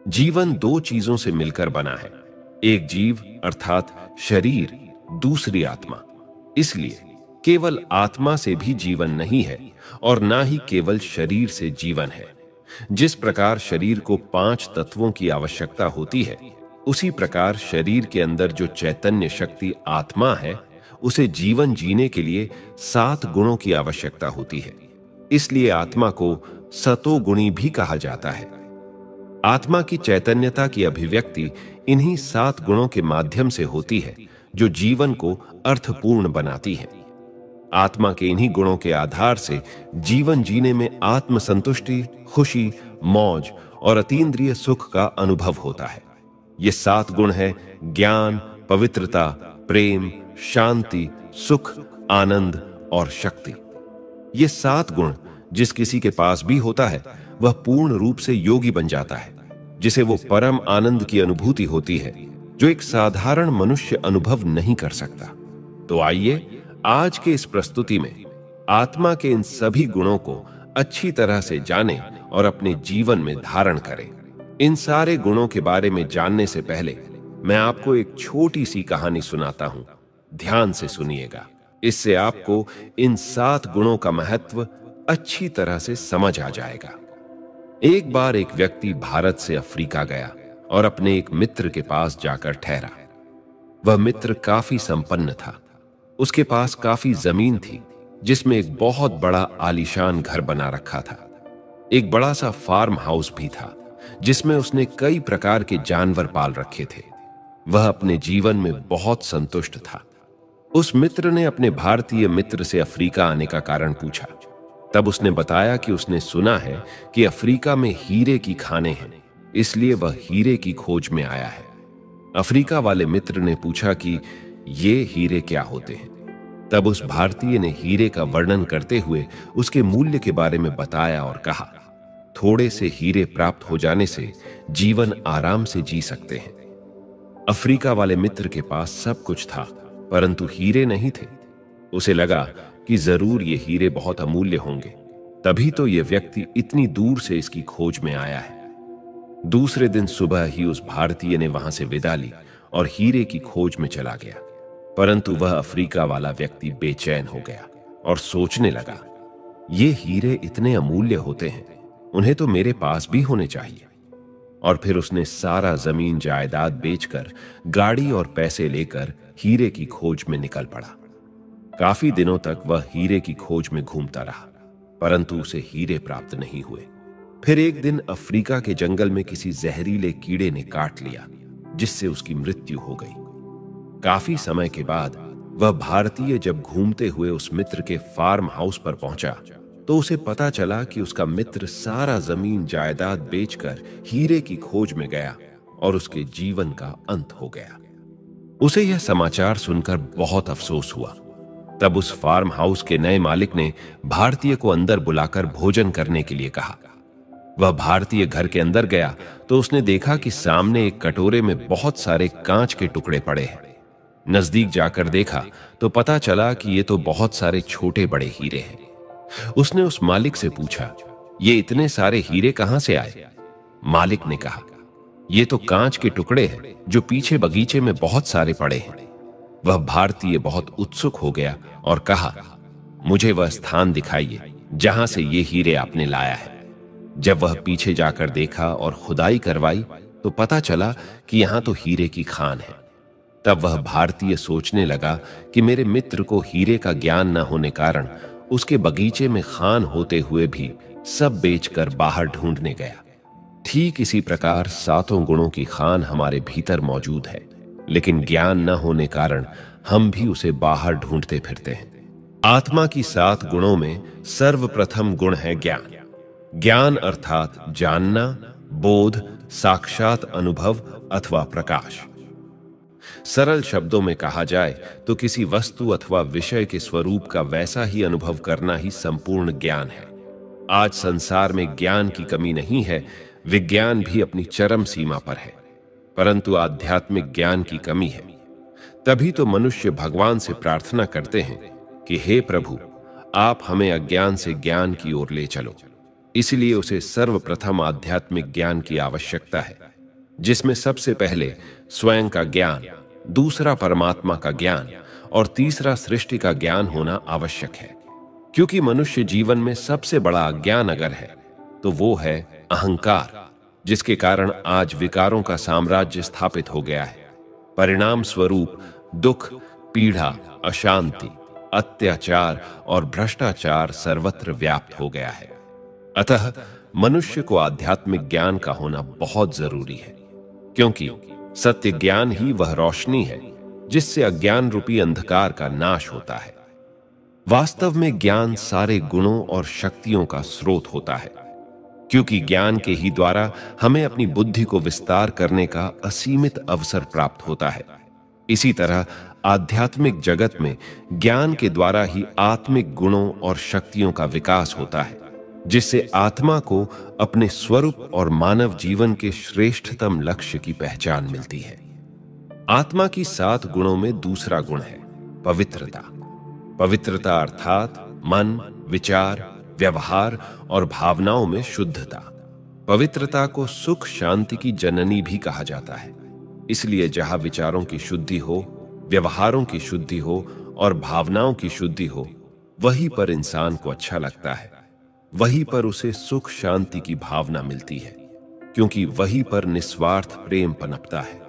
जीवन दो चीजों से मिलकर बना है, एक जीव अर्थात शरीर, दूसरी आत्मा। इसलिए केवल आत्मा से भी जीवन नहीं है और ना ही केवल शरीर से जीवन है। जिस प्रकार शरीर को 5 तत्वों की आवश्यकता होती है, उसी प्रकार शरीर के अंदर जो चैतन्य शक्ति आत्मा है, उसे जीवन जीने के लिए 7 गुणों की आवश्यकता होती है। इसलिए आत्मा को सतोगुणी भी कहा जाता है। आत्मा की चैतन्यता की अभिव्यक्ति इन्हीं 7 गुणों के माध्यम से होती है, जो जीवन को अर्थपूर्ण बनाती है। आत्मा के इन्हीं गुणों के आधार से जीवन जीने में आत्मसंतुष्टि, खुशी, मौज और अतीन्द्रिय सुख का अनुभव होता है। ये 7 गुण हैं ज्ञान, पवित्रता, प्रेम, शांति, सुख, आनंद और शक्ति। ये 7 गुण जिस किसी के पास भी होता है, वह पूर्ण रूप से योगी बन जाता है, जिसे वो परम आनंद की अनुभूति होती है, जो एक साधारण मनुष्य अनुभव नहीं कर सकता। तो आइए आज के इस प्रस्तुति में आत्मा के इन सभी गुणों को अच्छी तरह से जानें और अपने जीवन में धारण करें। इन सारे गुणों के बारे में जानने से पहले मैं आपको एक छोटी सी कहानी सुनाता हूं। ध्यान से सुनिएगा, इससे आपको इन 7 गुणों का महत्व अच्छी तरह से समझ आ जाएगा। एक बार एक व्यक्ति भारत से अफ्रीका गया और अपने एक मित्र के पास जाकर ठहरा। वह मित्र काफी संपन्न था। उसके पास काफी जमीन थी, जिसमें एक बहुत बड़ा आलीशान घर बना रखा था। एक बड़ा सा फार्म हाउस भी था, जिसमें उसने कई प्रकार के जानवर पाल रखे थे। वह अपने जीवन में बहुत संतुष्ट था। उस मित्र ने अपने भारतीय मित्र से अफ्रीका आने का कारण पूछा। तब उसने बताया कि उसने सुना है कि अफ्रीका में हीरे की खानें हैं, इसलिए वह हीरे की खोज में आया है। अफ्रीका वाले मित्र ने पूछा कि ये हीरे क्या होते हैं। तब उस भारतीय ने हीरे का वर्णन करते हुए उसके मूल्य के बारे में बताया और कहा, थोड़े से हीरे प्राप्त हो जाने से जीवन आराम से जी सकते हैं। अफ्रीका वाले मित्र के पास सब कुछ था, परंतु हीरे नहीं थे। उसे लगा कि जरूर ये हीरे बहुत अमूल्य होंगे, तभी तो ये व्यक्ति इतनी दूर से इसकी खोज में आया है। दूसरे दिन सुबह ही उस भारतीय ने वहां से विदा ली और हीरे की खोज में चला गया। परंतु वह अफ्रीका वाला व्यक्ति बेचैन हो गया और सोचने लगा, ये हीरे इतने अमूल्य होते हैं, उन्हें तो मेरे पास भी होने चाहिए। और फिर उसने सारा जमीन जायदाद बेचकर गाड़ी और पैसे लेकर हीरे की खोज में निकल पड़ा। काफी दिनों तक वह हीरे की खोज में घूमता रहा, परंतु उसे हीरे प्राप्त नहीं हुए। फिर एक दिन अफ्रीका के जंगल में किसी जहरीले कीड़े ने काट लिया, जिससे उसकी मृत्यु हो गई। काफी समय के बाद वह भारतीय जब घूमते हुए उस मित्र के फार्म हाउस पर पहुंचा, तो उसे पता चला कि उसका मित्र सारा जमीन जायदाद बेचकर हीरे की खोज में गया और उसके जीवन का अंत हो गया। उसे यह समाचार सुनकर बहुत अफसोस हुआ। तब उस फार्म हाउस के नए मालिक ने भारतीय को अंदर बुलाकर भोजन करने के लिए कहा। वह भारतीय घर के अंदर गया तो उसने देखा कि सामने एक कटोरे में बहुत सारे कांच के टुकड़े पड़े हैं। नजदीक जाकर देखा तो पता चला कि ये तो बहुत सारे छोटे बड़े हीरे हैं। उसने उस मालिक से पूछा, ये इतने सारे हीरे कहां से आए? मालिक ने कहा, ये तो कांच के टुकड़े हैं जो पीछे बगीचे में बहुत सारे पड़े हैं। वह भारतीय बहुत उत्सुक हो गया और कहा, मुझे वह स्थान दिखाइए जहां से ये हीरे आपने लाया है। जब वह पीछे जाकर देखा और खुदाई करवाई तो पता चला कि यहां तो हीरे की खान है। तब वह भारतीय सोचने लगा कि मेरे मित्र को हीरे का ज्ञान न होने कारण उसके बगीचे में खान होते हुए भी सब बेचकर बाहर ढूंढने गया। ठीक इसी प्रकार 7 गुणों की खान हमारे भीतर मौजूद है, लेकिन ज्ञान न होने कारण हम भी उसे बाहर ढूंढते फिरते हैं। आत्मा की 7 गुणों में सर्वप्रथम गुण है ज्ञान। ज्ञान अर्थात जानना, बोध, साक्षात अनुभव अथवा प्रकाश। सरल शब्दों में कहा जाए तो किसी वस्तु अथवा विषय के स्वरूप का वैसा ही अनुभव करना ही संपूर्ण ज्ञान है। आज संसार में ज्ञान की कमी नहीं है, विज्ञान भी अपनी चरम सीमा पर है, परंतु आध्यात्मिक ज्ञान की कमी है। तभी तो मनुष्य भगवान से प्रार्थना करते हैं कि हे प्रभु, आप हमें अज्ञान से ज्ञान की ओर ले चलो। इसलिए उसे सर्वप्रथम आध्यात्मिक ज्ञान की आवश्यकता है, जिसमें सबसे पहले स्वयं का ज्ञान, दूसरा परमात्मा का ज्ञान और तीसरा सृष्टि का ज्ञान होना आवश्यक है। क्योंकि मनुष्य जीवन में सबसे बड़ा अज्ञान अगर है तो वो है अहंकार, जिसके कारण आज विकारों का साम्राज्य स्थापित हो गया है। परिणाम स्वरूप दुख, पीड़ा, अशांति, अत्याचार और भ्रष्टाचार सर्वत्र व्याप्त हो गया है। अतः मनुष्य को आध्यात्मिक ज्ञान का होना बहुत जरूरी है, क्योंकि सत्य ज्ञान ही वह रोशनी है जिससे अज्ञान रूपी अंधकार का नाश होता है। वास्तव में ज्ञान सारे गुणों और शक्तियों का स्रोत होता है, क्योंकि ज्ञान के ही द्वारा हमें अपनी बुद्धि को विस्तार करने का असीमित अवसर प्राप्त होता है। इसी तरह आध्यात्मिक जगत में ज्ञान के द्वारा ही आत्मिक गुणों और शक्तियों का विकास होता है, जिससे आत्मा को अपने स्वरूप और मानव जीवन के श्रेष्ठतम लक्ष्य की पहचान मिलती है। आत्मा की 7 गुणों में दूसरा गुण है पवित्रता। पवित्रता अर्थात मन, विचार, व्यवहार और भावनाओं में शुद्धता। पवित्रता को सुख शांति की जननी भी कहा जाता है। इसलिए जहां विचारों की शुद्धि हो, व्यवहारों की शुद्धि हो और भावनाओं की शुद्धि हो, वहीं पर इंसान को अच्छा लगता है, वहीं पर उसे सुख शांति की भावना मिलती है, क्योंकि वहीं पर निस्वार्थ प्रेम पनपता है।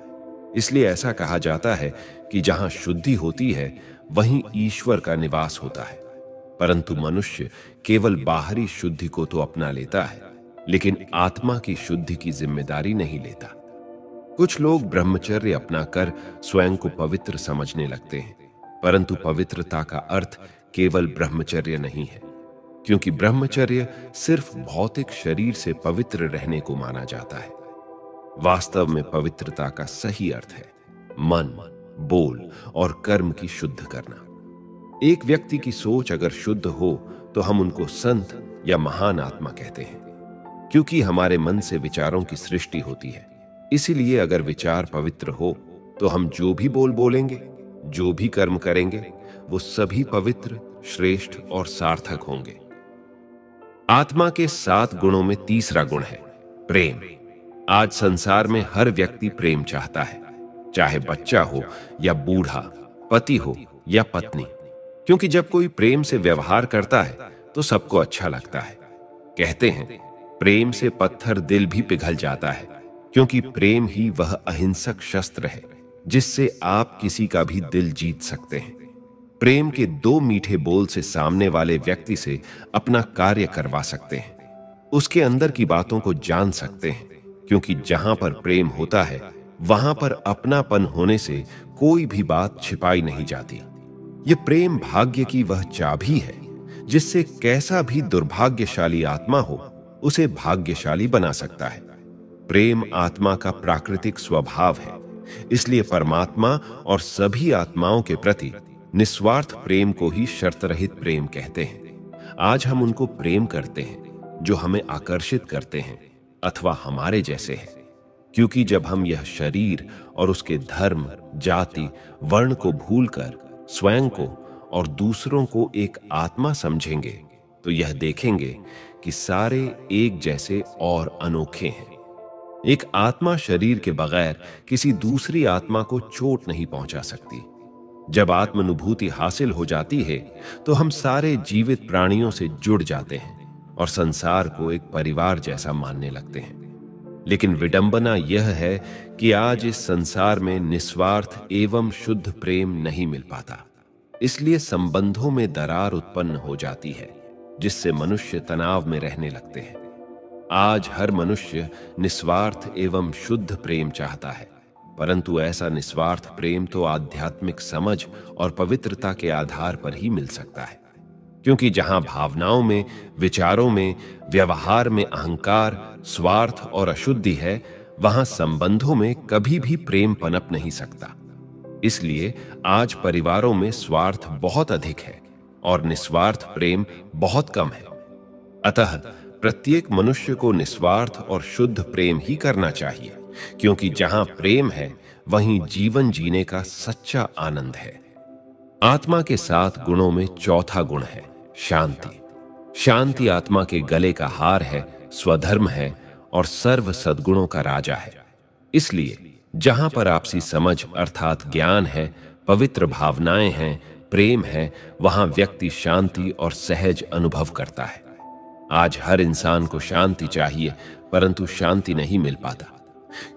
इसलिए ऐसा कहा जाता है कि जहां शुद्धि होती है वहीं ईश्वर का निवास होता है। परंतु मनुष्य केवल बाहरी शुद्धि को तो अपना लेता है, लेकिन आत्मा की शुद्धि की जिम्मेदारी नहीं लेता। कुछ लोग ब्रह्मचर्य अपनाकर स्वयं को पवित्र समझने लगते हैं, परंतु पवित्रता का अर्थ केवल ब्रह्मचर्य नहीं है, क्योंकि ब्रह्मचर्य सिर्फ भौतिक शरीर से पवित्र रहने को माना जाता है। वास्तव में पवित्रता का सही अर्थ है मन, बोल और कर्म की शुद्ध करना। एक व्यक्ति की सोच अगर शुद्ध हो तो हम उनको संत या महान आत्मा कहते हैं, क्योंकि हमारे मन से विचारों की सृष्टि होती है। इसीलिए अगर विचार पवित्र हो तो हम जो भी बोल बोलेंगे, जो भी कर्म करेंगे, वो सभी पवित्र, श्रेष्ठ और सार्थक होंगे। आत्मा के 7 गुणों में तीसरा गुण है प्रेम। आज संसार में हर व्यक्ति प्रेम चाहता है, चाहे बच्चा हो या बूढ़ा, पति हो या पत्नी, क्योंकि जब कोई प्रेम से व्यवहार करता है तो सबको अच्छा लगता है। कहते हैं प्रेम से पत्थर दिल भी पिघल जाता है, क्योंकि प्रेम ही वह अहिंसक शस्त्र है जिससे आप किसी का भी दिल जीत सकते हैं। प्रेम के 2 मीठे बोल से सामने वाले व्यक्ति से अपना कार्य करवा सकते हैं, उसके अंदर की बातों को जान सकते हैं, क्योंकि जहां पर प्रेम होता है वहां पर अपनापन होने से कोई भी बात छिपाई नहीं जाती। ये प्रेम भाग्य की वह चाबी है जिससे कैसा भी दुर्भाग्यशाली आत्मा हो उसे भाग्यशाली बना सकता है। प्रेम आत्मा का प्राकृतिक स्वभाव है, इसलिए परमात्मा और सभी आत्माओं के प्रति निस्वार्थ प्रेम को ही शर्त रहित प्रेम कहते हैं। आज हम उनको प्रेम करते हैं जो हमें आकर्षित करते हैं अथवा हमारे जैसे हैं, क्योंकि जब हम यह शरीर और उसके धर्म, जाति, वर्ण को भूलकर स्वयं को और दूसरों को एक आत्मा समझेंगे तो यह देखेंगे कि सारे एक जैसे और अनोखे हैं। एक आत्मा शरीर के बगैर किसी दूसरी आत्मा को चोट नहीं पहुंचा सकती। जब आत्मानुभूति हासिल हो जाती है तो हम सारे जीवित प्राणियों से जुड़ जाते हैं और संसार को एक परिवार जैसा मानने लगते हैं। लेकिन विडंबना यह है कि आज इस संसार में निस्वार्थ एवं शुद्ध प्रेम नहीं मिल पाता। इसलिए संबंधों में दरार उत्पन्न हो जाती है, जिससे मनुष्य तनाव में रहने लगते हैं। आज हर मनुष्य निस्वार्थ एवं शुद्ध प्रेम चाहता है, परंतु ऐसा निस्वार्थ प्रेम तो आध्यात्मिक समझ और पवित्रता के आधार पर ही मिल सकता है, क्योंकि जहां भावनाओं में, विचारों में, व्यवहार में अहंकार, स्वार्थ और अशुद्धि है, वहां संबंधों में कभी भी प्रेम पनप नहीं सकता। इसलिए आज परिवारों में स्वार्थ बहुत अधिक है और निस्वार्थ प्रेम बहुत कम है। अतः प्रत्येक मनुष्य को निस्वार्थ और शुद्ध प्रेम ही करना चाहिए, क्योंकि जहां प्रेम है वहीं जीवन जीने का सच्चा आनंद है। आत्मा के 7 गुणों में चौथा गुण है शांति। शांति आत्मा के गले का हार है, स्वधर्म है और सर्व सद्गुणों का राजा है। इसलिए जहां पर आपसी समझ अर्थात ज्ञान है, पवित्र भावनाएं हैं, प्रेम है, वहां व्यक्ति शांति और सहज अनुभव करता है। आज हर इंसान को शांति चाहिए, परंतु शांति नहीं मिल पाता,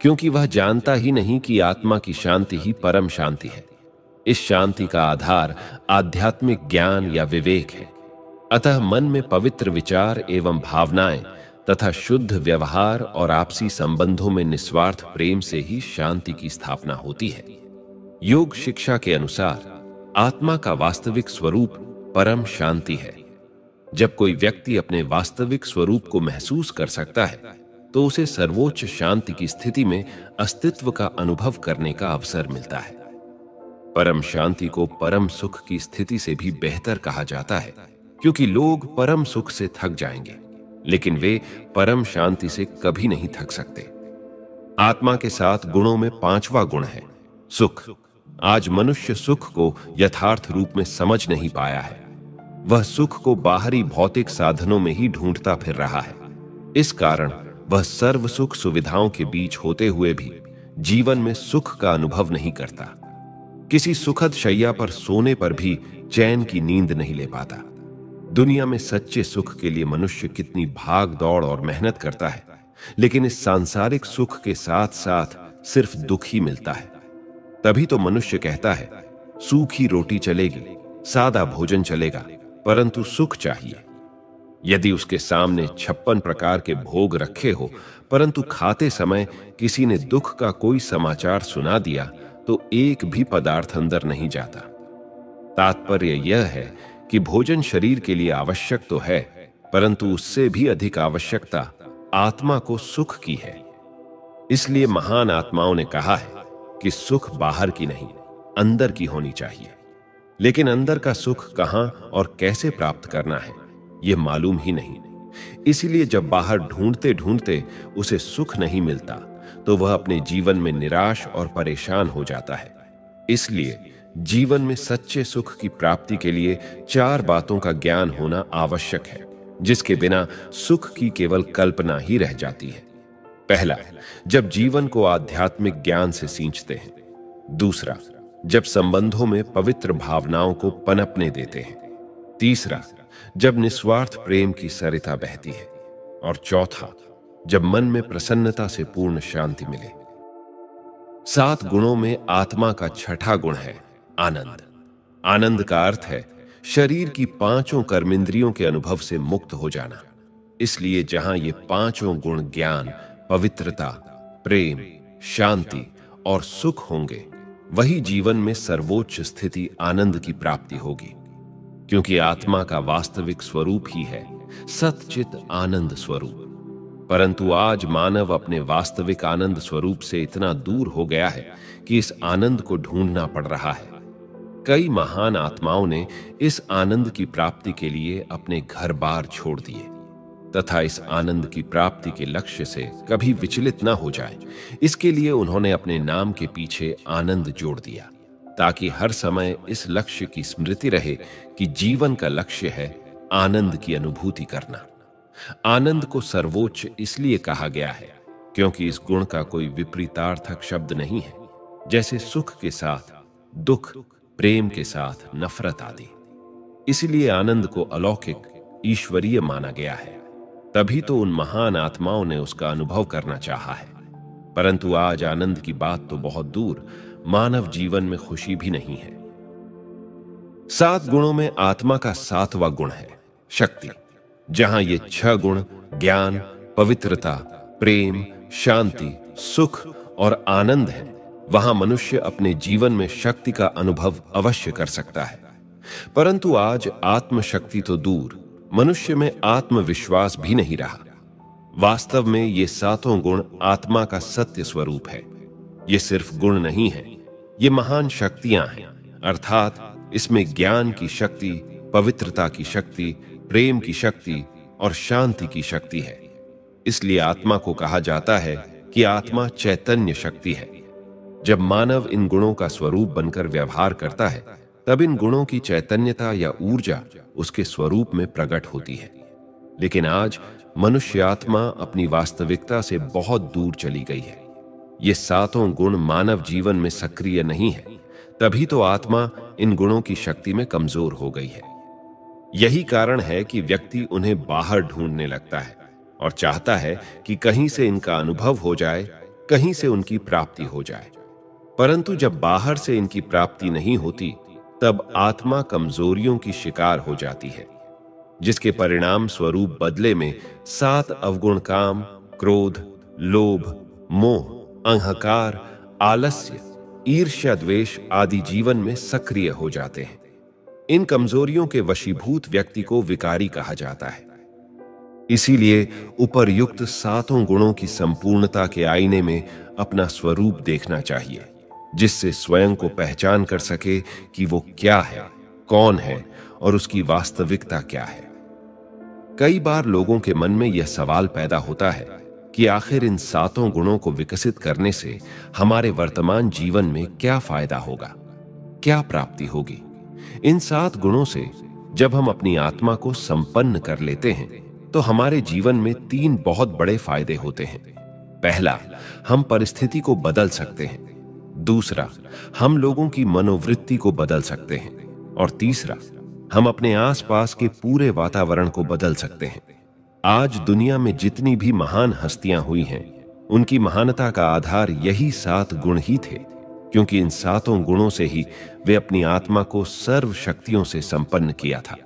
क्योंकि वह जानता ही नहीं कि आत्मा की शांति ही परम शांति है। इस शांति का आधार आध्यात्मिक ज्ञान या विवेक है। अतः मन में पवित्र विचार एवं भावनाएं तथा शुद्ध व्यवहार और आपसी संबंधों में निस्वार्थ प्रेम से ही शांति की स्थापना होती है। योग शिक्षा के अनुसार आत्मा का वास्तविक स्वरूप परम शांति है। जब कोई व्यक्ति अपने वास्तविक स्वरूप को महसूस कर सकता है, तो उसे सर्वोच्च शांति की स्थिति में अस्तित्व का अनुभव करने का अवसर मिलता है। परम शांति को परम सुख की स्थिति से भी बेहतर कहा जाता है, क्योंकि लोग परम सुख से थक जाएंगे, लेकिन वे परम शांति से कभी नहीं थक सकते। आत्मा के 7 गुणों में 5वां गुण है सुख। आज मनुष्य सुख को यथार्थ रूप में समझ नहीं पाया है। वह सुख को बाहरी भौतिक साधनों में ही ढूंढता फिर रहा है। इस कारण वह सर्व सुख सुविधाओं के बीच होते हुए भी जीवन में सुख का अनुभव नहीं करता। किसी सुखद शैया पर सोने पर भी चैन की नींद नहीं ले पाता। दुनिया में सच्चे सुख के लिए मनुष्य कितनी भाग दौड़ और मेहनत करता है, लेकिन इस सांसारिक सुख के साथ साथ सिर्फ दुख ही मिलता है। तभी तो मनुष्य कहता है, सूखी रोटी चलेगी, सादा भोजन चलेगा, परंतु सुख चाहिए। यदि उसके सामने 56 प्रकार के भोग रखे हो, परंतु खाते समय किसी ने दुख का कोई समाचार सुना दिया, तो एक भी पदार्थ अंदर नहीं जाता। तात्पर्य यह है कि भोजन शरीर के लिए आवश्यक तो है, परंतु उससे भी अधिक आवश्यकता आत्मा को सुख की है। इसलिए महान आत्माओं ने कहा है कि सुख बाहर की नहीं, अंदर की होनी चाहिए। लेकिन अंदर का सुख कहां और कैसे प्राप्त करना है, यह मालूम ही नहीं। इसीलिए जब बाहर ढूंढते ढूंढते उसे सुख नहीं मिलता, तो वह अपने जीवन में निराश और परेशान हो जाता है। इसलिए जीवन में सच्चे सुख की प्राप्ति के लिए 4 बातों का ज्ञान होना आवश्यक है, जिसके बिना सुख की केवल कल्पना ही रह जाती है। पहला, जब जीवन को आध्यात्मिक ज्ञान से सींचते हैं। दूसरा, जब संबंधों में पवित्र भावनाओं को पनपने देते हैं। तीसरा, जब निस्वार्थ प्रेम की सरिता बहती है। और चौथा, जब मन में प्रसन्नता से पूर्ण शांति मिले। 7 गुणों में आत्मा का 6ठा गुण है आनंद। आनंद का अर्थ है शरीर की 5 कर्मेंद्रियों के अनुभव से मुक्त हो जाना। इसलिए जहां ये 5 गुण ज्ञान, पवित्रता, प्रेम, शांति और सुख होंगे, वही जीवन में सर्वोच्च स्थिति आनंद की प्राप्ति होगी। क्योंकि आत्मा का वास्तविक स्वरूप ही है सच्चित आनंद स्वरूप। परंतु आज मानव अपने वास्तविक आनंद स्वरूप से इतना दूर हो गया है कि इस आनंद को ढूंढना पड़ रहा है। कई महान आत्माओं ने इस आनंद की प्राप्ति के लिए अपने घर बार छोड़ दिए, तथा इस आनंद की प्राप्ति के लक्ष्य से कभी विचलित न हो जाए, इसके लिए उन्होंने अपने नाम के पीछे आनंद जोड़ दिया, ताकि हर समय इस लक्ष्य की स्मृति रहे कि जीवन का लक्ष्य है आनंद की अनुभूति करना। आनंद को सर्वोच्च इसलिए कहा गया है क्योंकि इस गुण का कोई विपरीतार्थक शब्द नहीं है, जैसे सुख के साथ दुख, प्रेम के साथ नफरत आदि। इसलिए आनंद को अलौकिक, ईश्वरीय माना गया है। तभी तो उन महान आत्माओं ने उसका अनुभव करना चाहा है। परंतु आज आनंद की बात तो बहुत दूर, मानव जीवन में खुशी भी नहीं है। 7 गुणों में आत्मा का 7वां गुण है शक्ति। जहां ये 6 गुण ज्ञान, पवित्रता, प्रेम, शांति, सुख और आनंद है, वहां मनुष्य अपने जीवन में शक्ति का अनुभव अवश्य कर सकता है। परंतु आज आत्मशक्ति तो दूर, मनुष्य में आत्मविश्वास भी नहीं रहा। वास्तव में ये 7 गुण आत्मा का सत्य स्वरूप है। ये सिर्फ गुण नहीं है, ये महान शक्तियां हैं। अर्थात इसमें ज्ञान की शक्ति, पवित्रता की शक्ति, प्रेम की शक्ति और शांति की शक्ति है। इसलिए आत्मा को कहा जाता है कि आत्मा चैतन्य शक्ति है। जब मानव इन गुणों का स्वरूप बनकर व्यवहार करता है, तब इन गुणों की चैतन्यता या ऊर्जा उसके स्वरूप में प्रकट होती है। लेकिन आज मनुष्य आत्मा अपनी वास्तविकता से बहुत दूर चली गई है। ये सातों गुण मानव जीवन में सक्रिय नहीं है, तभी तो आत्मा इन गुणों की शक्ति में कमजोर हो गई है। यही कारण है कि व्यक्ति उन्हें बाहर ढूंढने लगता है और चाहता है कि कहीं से इनका अनुभव हो जाए, कहीं से उनकी प्राप्ति हो जाए। परंतु जब बाहर से इनकी प्राप्ति नहीं होती, तब आत्मा कमजोरियों की शिकार हो जाती है, जिसके परिणाम स्वरूप बदले में 7 अवगुण काम, क्रोध, लोभ, मोह, अहंकार, आलस्य, ईर्ष्या, द्वेष आदि जीवन में सक्रिय हो जाते हैं। इन कमजोरियों के वशीभूत व्यक्ति को विकारी कहा जाता है। इसीलिए उपर्युक्त 7 गुणों की संपूर्णता के आईने में अपना स्वरूप देखना चाहिए, जिससे स्वयं को पहचान कर सके कि वो क्या है, कौन है और उसकी वास्तविकता क्या है। कई बार लोगों के मन में यह सवाल पैदा होता है कि आखिर इन 7 गुणों को विकसित करने से हमारे वर्तमान जीवन में क्या फायदा होगा, क्या प्राप्ति होगी। इन 7 गुणों से जब हम अपनी आत्मा को संपन्न कर लेते हैं तो हमारे जीवन में 3 बहुत बड़े फायदे होते हैं। पहला, हम परिस्थिति को बदल सकते हैं। दूसरा, हम लोगों की मनोवृत्ति को बदल सकते हैं। और तीसरा, हम अपने आसपास के पूरे वातावरण को बदल सकते हैं। आज दुनिया में जितनी भी महान हस्तियां हुई हैं, उनकी महानता का आधार यही 7 गुण ही थे, क्योंकि इन 7 गुणों से ही वे अपनी आत्मा को सर्व शक्तियों से संपन्न किया था।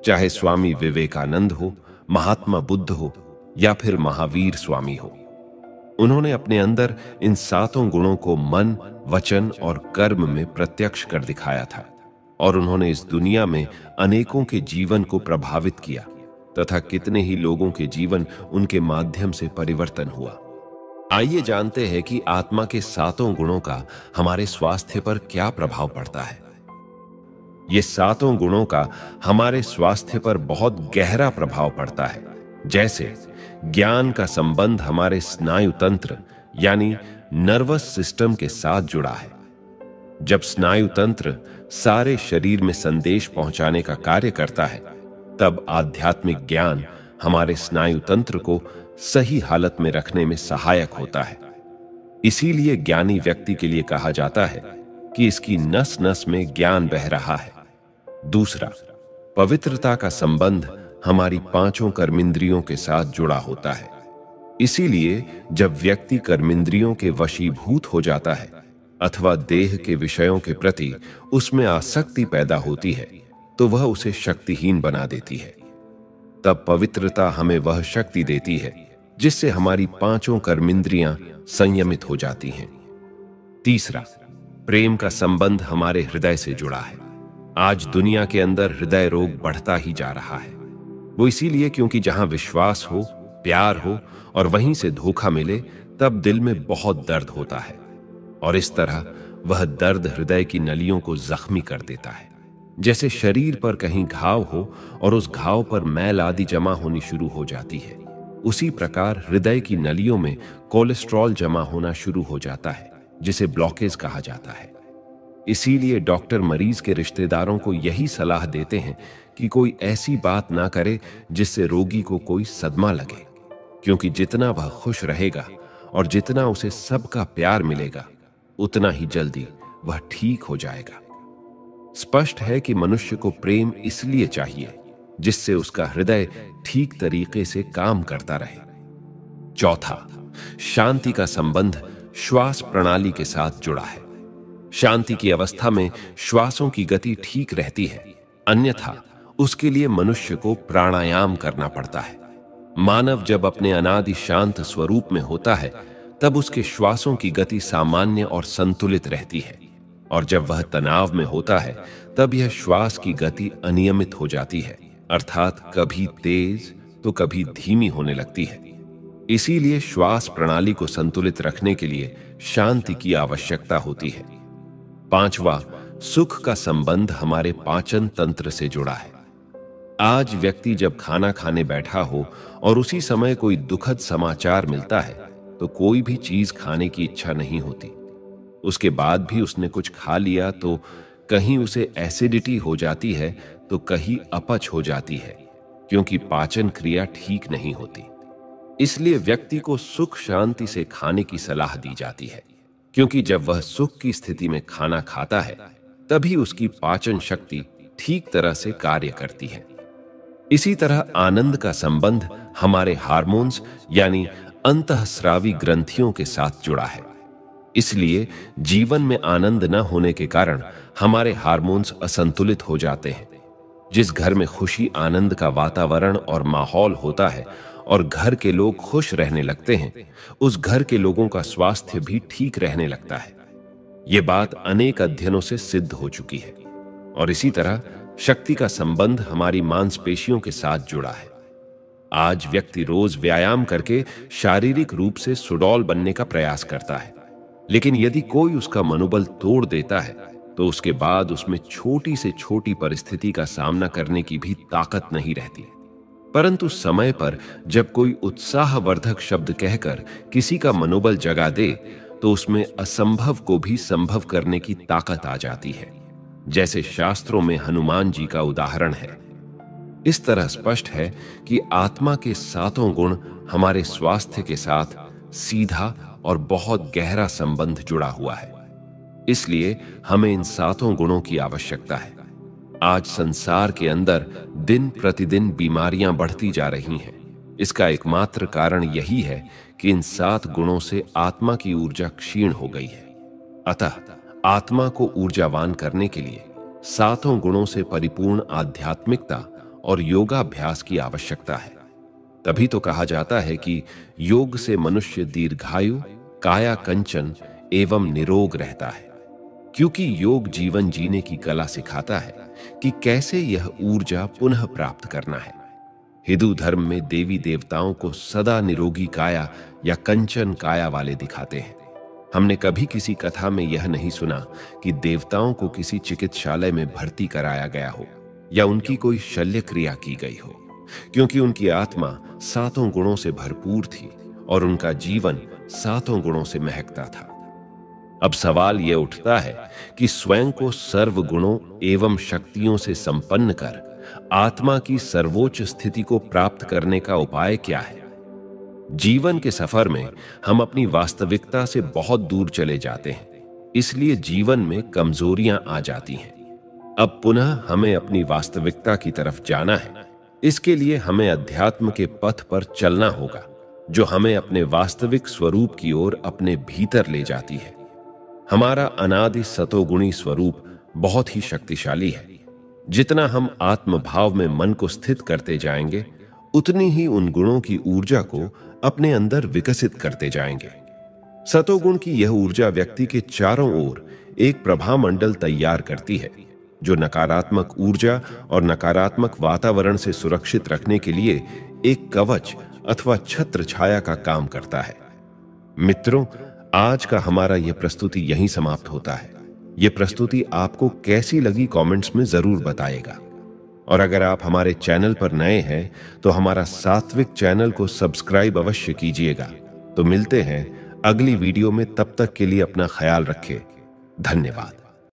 चाहे स्वामी विवेकानंद हो, महात्मा बुद्ध हो या फिर महावीर स्वामी हो, उन्होंने अपने अंदर इन 7 गुणों को मन, वचन और कर्म में प्रत्यक्ष कर दिखाया था और उन्होंने इस दुनिया में अनेकों के जीवन को प्रभावित किया तथा कितने ही लोगों के जीवन उनके माध्यम से परिवर्तन हुआ। आइए जानते हैं कि आत्मा के 7 गुणों का हमारे स्वास्थ्य पर क्या प्रभाव पड़ता है। ये 7 गुणों का हमारे स्वास्थ्य पर बहुत गहरा प्रभाव पड़ता है। जैसे ज्ञान का संबंध हमारे स्नायु तंत्र यानी नर्वस सिस्टम के साथ जुड़ा है। जब स्नायु तंत्र सारे शरीर में संदेश पहुंचाने का कार्य करता है, तब आध्यात्मिक ज्ञान हमारे स्नायु तंत्र को सही हालत में रखने में सहायक होता है। इसीलिए ज्ञानी व्यक्ति के लिए कहा जाता है कि इसकी नस नस में ज्ञान बह रहा है। दूसरा, पवित्रता का संबंध हमारी 5 कर्मेंद्रियों के साथ जुड़ा होता है। इसीलिए जब व्यक्ति कर्मेंद्रियों के वशीभूत हो जाता है अथवा देह के विषयों के प्रति उसमें आसक्ति पैदा होती है, तो वह उसे शक्तिहीन बना देती है। तब पवित्रता हमें वह शक्ति देती है जिससे हमारी 5 कर्मेंद्रियां संयमित हो जाती हैं। तीसरा, प्रेम का संबंध हमारे हृदय से जुड़ा है। आज दुनिया के अंदर हृदय रोग बढ़ता ही जा रहा है। वो इसीलिए क्योंकि जहां विश्वास हो, प्यार हो और वहीं से धोखा मिले, तब दिल में बहुत दर्द होता है और इस तरह वह दर्द हृदय की नलियों को जख्मी कर देता है। जैसे शरीर पर कहीं घाव हो और उस घाव पर मैल आदि जमा होनी शुरू हो जाती है, उसी प्रकार हृदय की नलियों में कोलेस्ट्रॉल जमा होना शुरू हो जाता है, जिसे ब्लॉकेज कहा जाता है। इसीलिए डॉक्टर मरीज के रिश्तेदारों को यही सलाह देते हैं कि कोई ऐसी बात ना करे जिससे रोगी को कोई सदमा लगे, क्योंकि जितना वह खुश रहेगा और जितना उसे सबका प्यार मिलेगा, उतना ही जल्दी वह ठीक हो जाएगा। स्पष्ट है कि मनुष्य को प्रेम इसलिए चाहिए जिससे उसका हृदय ठीक तरीके से काम करता रहे। चौथा, शांति का संबंध श्वास प्रणाली के साथ जुड़ा है। शांति की अवस्था में श्वासों की गति ठीक रहती है, अन्यथा उसके लिए मनुष्य को प्राणायाम करना पड़ता है। मानव जब अपने अनादि शांत स्वरूप में होता है, तब उसके श्वासों की गति सामान्य और संतुलित रहती है, और जब वह तनाव में होता है, तब यह श्वास की गति अनियमित हो जाती है, अर्थात कभी तेज तो कभी धीमी होने लगती है। इसीलिए श्वास प्रणाली को संतुलित रखने के लिए शांति की आवश्यकता होती है। पांचवा, सुख का संबंध हमारे पाचन तंत्र से जुड़ा है। आज व्यक्ति जब खाना खाने बैठा हो और उसी समय कोई दुखद समाचार मिलता है, तो कोई भी चीज खाने की इच्छा नहीं होती। उसके बाद भी उसने कुछ खा लिया तो कहीं उसे एसिडिटी हो जाती है तो कहीं अपच हो जाती है, क्योंकि पाचन क्रिया ठीक नहीं होती। इसलिए व्यक्ति को सुख शांति से खाने की सलाह दी जाती है, क्योंकि जब वह सुख की स्थिति में खाना खाता है तभी उसकी पाचन शक्ति ठीक तरह से कार्य करती है। इसी तरह आनंद का संबंध हमारे हार्मोन्स यानी अंतःस्रावी ग्रंथियों के साथ जुड़ा है। इसलिए जीवन में आनंद न होने के कारण हमारे हार्मोन्स असंतुलित हो जाते हैं। जिस घर में खुशी आनंद का वातावरण और माहौल होता है और घर के लोग खुश रहने लगते हैं, उस घर के लोगों का स्वास्थ्य भी ठीक रहने लगता है। ये बात अनेक अध्ययनों से सिद्ध हो चुकी है। और इसी तरह शक्ति का संबंध हमारी मांसपेशियों के साथ जुड़ा है। आज व्यक्ति रोज व्यायाम करके शारीरिक रूप से सुडौल बनने का प्रयास करता है, लेकिन यदि कोई उसका मनोबल तोड़ देता है तो उसके बाद उसमें छोटी से छोटी परिस्थिति का सामना करने की भी ताकत नहीं रहती। परंतु समय पर जब कोई उत्साहवर्धक शब्द कहकर किसी का मनोबल जगा दे तो उसमें असंभव को भी संभव करने की ताकत आ जाती है, जैसे शास्त्रों में हनुमान जी का उदाहरण है। इस तरह स्पष्ट है कि आत्मा के सातों गुण हमारे स्वास्थ्य के साथ सीधा और बहुत गहरा संबंध जुड़ा हुआ है। इसलिए हमें इन सातों गुणों की आवश्यकता है। आज संसार के अंदर दिन प्रतिदिन बीमारियां बढ़ती जा रही हैं। इसका एकमात्र कारण यही है कि इन 7 गुणों से आत्मा की ऊर्जा क्षीण हो गई है। अतः आत्मा को ऊर्जावान करने के लिए सातों गुणों से परिपूर्ण आध्यात्मिकता और योगाभ्यास की आवश्यकता है। तभी तो कहा जाता है कि योग से मनुष्य दीर्घायु, काया कंचन एवं निरोग रहता है, क्योंकि योग जीवन जीने की कला सिखाता है कि कैसे यह ऊर्जा पुनः प्राप्त करना है। हिंदू धर्म में देवी देवताओं को सदा निरोगी काया या कंचन काया वाले दिखाते हैं। हमने कभी किसी कथा में यह नहीं सुना कि देवताओं को किसी चिकित्सालय में भर्ती कराया गया हो या उनकी कोई शल्य क्रिया की गई हो, क्योंकि उनकी आत्मा सातों गुणों से भरपूर थी और उनका जीवन सातों गुणों से महकता था। अब सवाल यह उठता है कि स्वयं को सर्व गुणों एवं शक्तियों से संपन्न कर आत्मा की सर्वोच्च स्थिति को प्राप्त करने का उपाय क्या है? जीवन के सफर में हम अपनी वास्तविकता से बहुत दूर चले जाते हैं, इसलिए जीवन में कमजोरियां आ जाती हैं। अब पुनः हमें अपनी वास्तविकता की तरफ जाना है। इसके लिए हमें अध्यात्म के पथ पर चलना होगा, जो हमें अपने वास्तविक स्वरूप की ओर अपने भीतर ले जाती है। हमारा अनादि सतोगुणी स्वरूप बहुत ही शक्तिशाली है। जितना हम आत्मभाव में मन को स्थित करते जाएंगे, उतनी ही उन गुणों की ऊर्जा को अपने अंदर विकसित करते जाएंगे। सतोगुण की यह ऊर्जा व्यक्ति के चारों ओर एक प्रभा मंडल तैयार करती है, जो नकारात्मक ऊर्जा और नकारात्मक वातावरण से सुरक्षित रखने के लिए एक कवच अथवा छत्र छाया का काम करता है। मित्रों, आज का हमारा यह प्रस्तुति यहीं समाप्त होता है। यह प्रस्तुति आपको कैसी लगी कमेंट्स में जरूर बताइएगा। और अगर आप हमारे चैनल पर नए हैं तो हमारा सात्विक चैनल को सब्सक्राइब अवश्य कीजिएगा। तो मिलते हैं अगली वीडियो में, तब तक के लिए अपना ख्याल रखें। धन्यवाद।